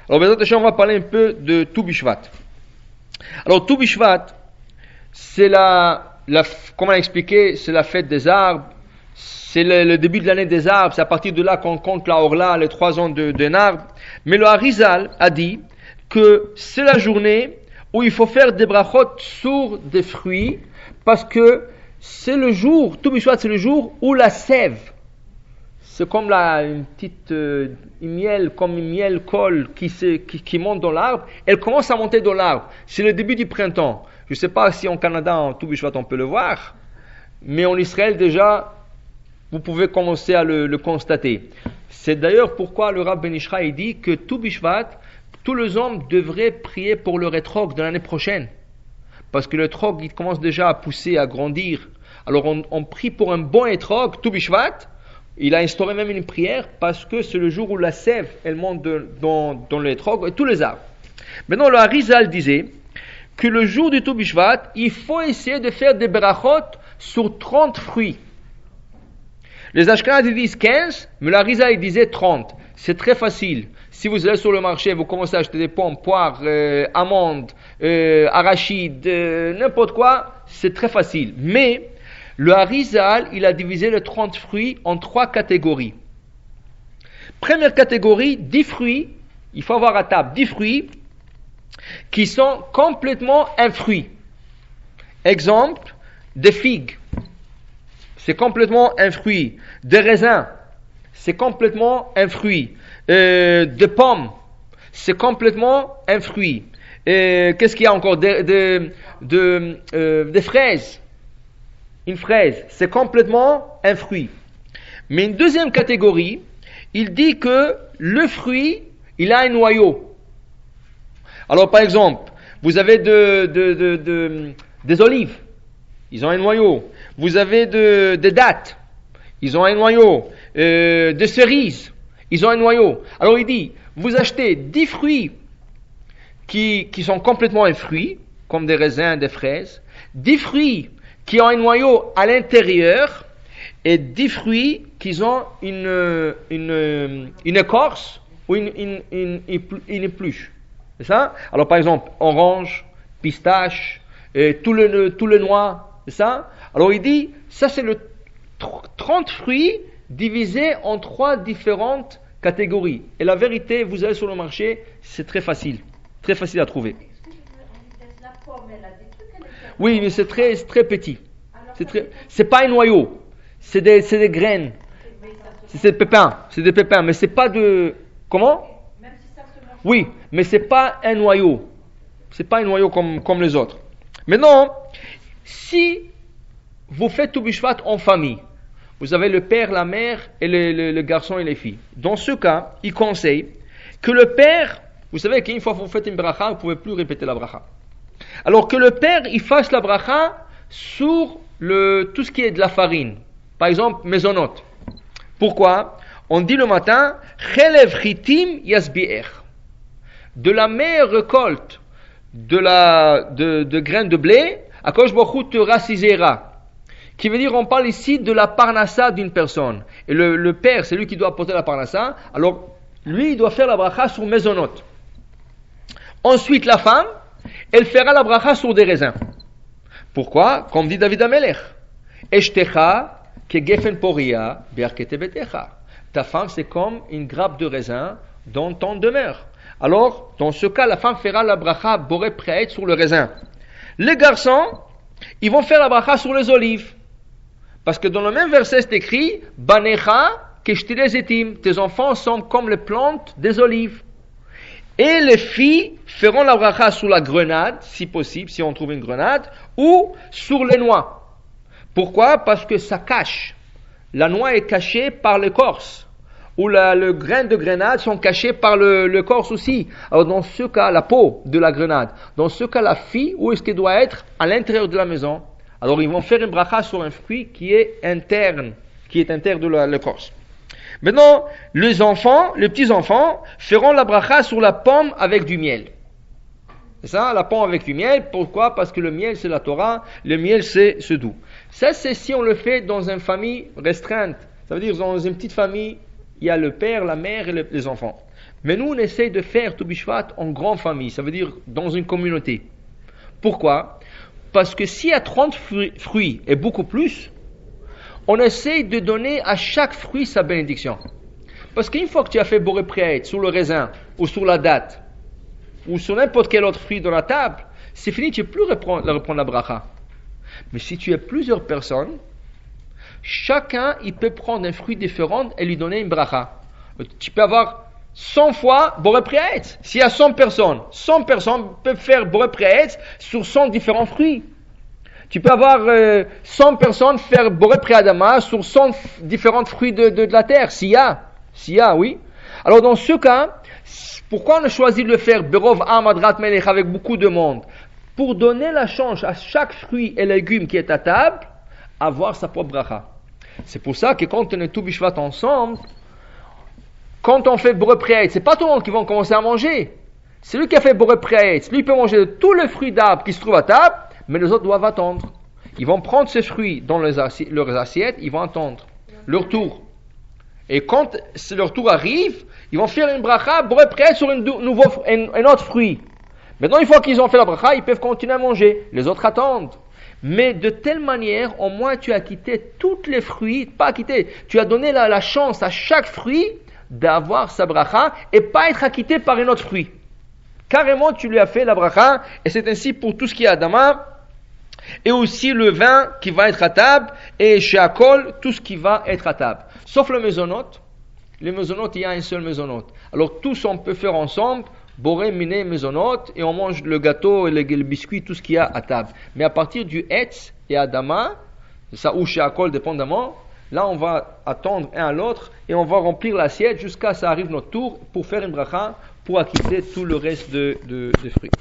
Alors, on va parler un peu de Tu Bishvat. Alors, Tu Bishvat, c'est comme on a expliqué, c'est la fête des arbres. C'est le début de l'année des arbres. C'est à partir de là qu'on compte la Orla, les 3 ans d'un arbre. Mais le Harizal a dit que c'est la journée où il faut faire des brachot sur des fruits, parce que c'est le jour, Tu Bishvat, c'est le jour où la sève, c'est comme une petite miel, comme une miel colle qui monte dans l'arbre, elle commence à monter dans l'arbre. C'est le début du printemps. Je ne sais pas si en Canada, en Tu Bishvat, on peut le voir, mais en Israël déjà, vous pouvez commencer à le constater. C'est d'ailleurs pourquoi le Rav Ben Ishra dit que Tu Bishvat, tous les hommes devraient prier pour le rétrog de l'année prochaine. Parce que le trog, il commence déjà à pousser, à grandir. Alors on prie pour un bon étrog, Tu Bishvat. Il a instauré même une prière parce que c'est le jour où la sève, elle monte dans le étrog et tous les arbres. Maintenant, le Harizal disait que le jour du Tu Bishvat, il faut essayer de faire des berachot sur 30 fruits. Les Ashkenazes disent 15, mais le Harizal disait 30. C'est très facile. Si vous allez sur le marché, vous commencez à acheter des pommes, poires, amandes, arachides, n'importe quoi, c'est très facile. Mais le Harizal, il a divisé les 30 fruits en 3 catégories. Première catégorie, 10 fruits, il faut avoir à table 10 fruits qui sont complètement un fruit. Exemple, des figues, c'est complètement un fruit. Des raisins, c'est complètement un fruit. Des pommes, c'est complètement un fruit. Qu'est-ce qu'il y a encore? Des fraises. Une fraise, c'est complètement un fruit. Mais une deuxième catégorie, il dit que le fruit, il a un noyau. Alors par exemple, vous avez des olives, ils ont un noyau. Vous avez des dattes, ils ont un noyau. Des cerises, ils ont un noyau. Alors il dit, vous achetez 10 fruits qui sont complètement un fruit, comme des raisins, des fraises, 10 fruits qui ont un noyau à l'intérieur, et 10 fruits qui ont une écorce ou une épluche. C'est ça? Alors par exemple, orange, pistache, tout le noix, c'est ça? Alors il dit, ça c'est le 30 fruits divisés en 3 différentes catégories. Et la vérité, vous allez sur le marché, c'est très facile à trouver. Oui, mais c'est très petit. C'est pas un noyau. C'est des graines. C'est des pépins. Mais c'est pas de... Comment? Oui, mais c'est pas un noyau. C'est pas un noyau comme les autres. Maintenant, si vous faites Tu Bishvat en famille, vous avez le père, la mère et le garçon et les filles. Dans ce cas, il conseille que le père, vous savez qu'une fois que vous faites une bracha, vous ne pouvez plus répéter la bracha. Alors que le père, il fasse la bracha sur tout ce qui est de la farine. Par exemple, mezonot. Pourquoi? On dit le matin, Chelev chitim yasbi'er. De la meilleure récolte de graines de blé, Akadosh Baruch Hu te rassisera. Qui veut dire, on parle ici de la parnassa d'une personne. Et le père, c'est lui qui doit apporter la parnassa. Alors, lui, il doit faire la bracha sur mezonot. Ensuite, la femme, elle fera la bracha sur des raisins. Pourquoi? Comme dit David Amelech. Eshtecha ke gefen poria be'arkete betecha. Ta femme, c'est comme une grappe de raisin dans ton demeure. Alors, dans ce cas, la femme fera la bracha boré prête sur le raisin. Les garçons, ils vont faire la bracha sur les olives. Parce que dans le même verset, c'est écrit Banecha keshtile zetim. Tes enfants sont comme les plantes des olives. Et les filles feront la bracha sur la grenade, si possible, si on trouve une grenade, ou sur les noix. Pourquoi? Parce que ça cache. La noix est cachée par l'écorce. Ou le grain de grenade sont cachés par l'écorce aussi. Alors dans ce cas, la peau de la grenade. Dans ce cas, la fille, où est-ce qu'elle doit être? À l'intérieur de la maison. Alors ils vont faire une bracha sur un fruit qui est interne de l'écorce. Maintenant, les petits-enfants, feront la bracha sur la pomme avec du miel. C'est ça, la pomme avec du miel. Pourquoi? Parce que le miel, c'est la Torah. Le miel, c'est ce doux. Ça, c'est si on le fait dans une famille restreinte. Ça veut dire dans une petite famille, il y a le père, la mère et les enfants. Mais nous, on essaye de faire Tu Bishvat en grande famille, ça veut dire dans une communauté. Pourquoi? Parce que s'il y a 30 fruits et beaucoup plus, on essaye de donner à chaque fruit sa bénédiction. Parce qu'une fois que tu as fait Boré Priaet sur le raisin, ou sur la date, ou sur n'importe quel autre fruit dans la table, c'est fini, tu ne peux plus reprendre la bracha. Mais si tu as plusieurs personnes, chacun, il peut prendre un fruit différent et lui donner une bracha. Tu peux avoir 100 fois Boré Priaet. S'il y a 100 personnes peuvent faire Boré Priaet sur 100 différents fruits. Tu peux avoir 100 personnes faire Boré Priadama sur 100 différents fruits de la terre, s'il y a, oui. Alors dans ce cas, pourquoi on a choisi de le faire Berov Amadrat Melech avec beaucoup de monde? Pour donner la chance à chaque fruit et légume qui est à table, avoir sa propre bracha. C'est pour ça que quand on est tout bishvat ensemble, quand on fait Boré Priaet, c'est pas tout le monde qui va commencer à manger. C'est lui qui a fait Boré Priaet. Lui peut manger de tous les fruits d'arbre qui se trouvent à table, mais les autres doivent attendre. Ils vont prendre ces fruits dans leurs assiettes, ils vont attendre leur tour. Et quand leur tour arrive, ils vont faire une bracha Boré Priaet sur un autre fruit. Maintenant, une fois qu'ils ont fait la bracha, ils peuvent continuer à manger. Les autres attendent. Mais de telle manière, au moins tu as quitté tous les fruits, tu as donné la chance à chaque fruit d'avoir sa bracha et pas être acquitté par un autre fruit. Carrément, tu lui as fait la bracha, et c'est ainsi pour tout ce qui est Adama, et aussi le vin qui va être à table, et chez Akol, tout ce qui va être à table. Sauf le mésonote. Les mésonotes, il y a un seul mésonote. Alors tous on peut faire ensemble, Boré, Miné, mésonote, et on mange le gâteau et le biscuit, tout ce qu'il y a à table. Mais à partir du Etz et Adama, ça ou chez Akol dépendamment, là on va attendre un à l'autre, et on va remplir l'assiette jusqu'à ce que ça arrive notre tour pour faire une bracha, pour acquitter tout le reste de fruits.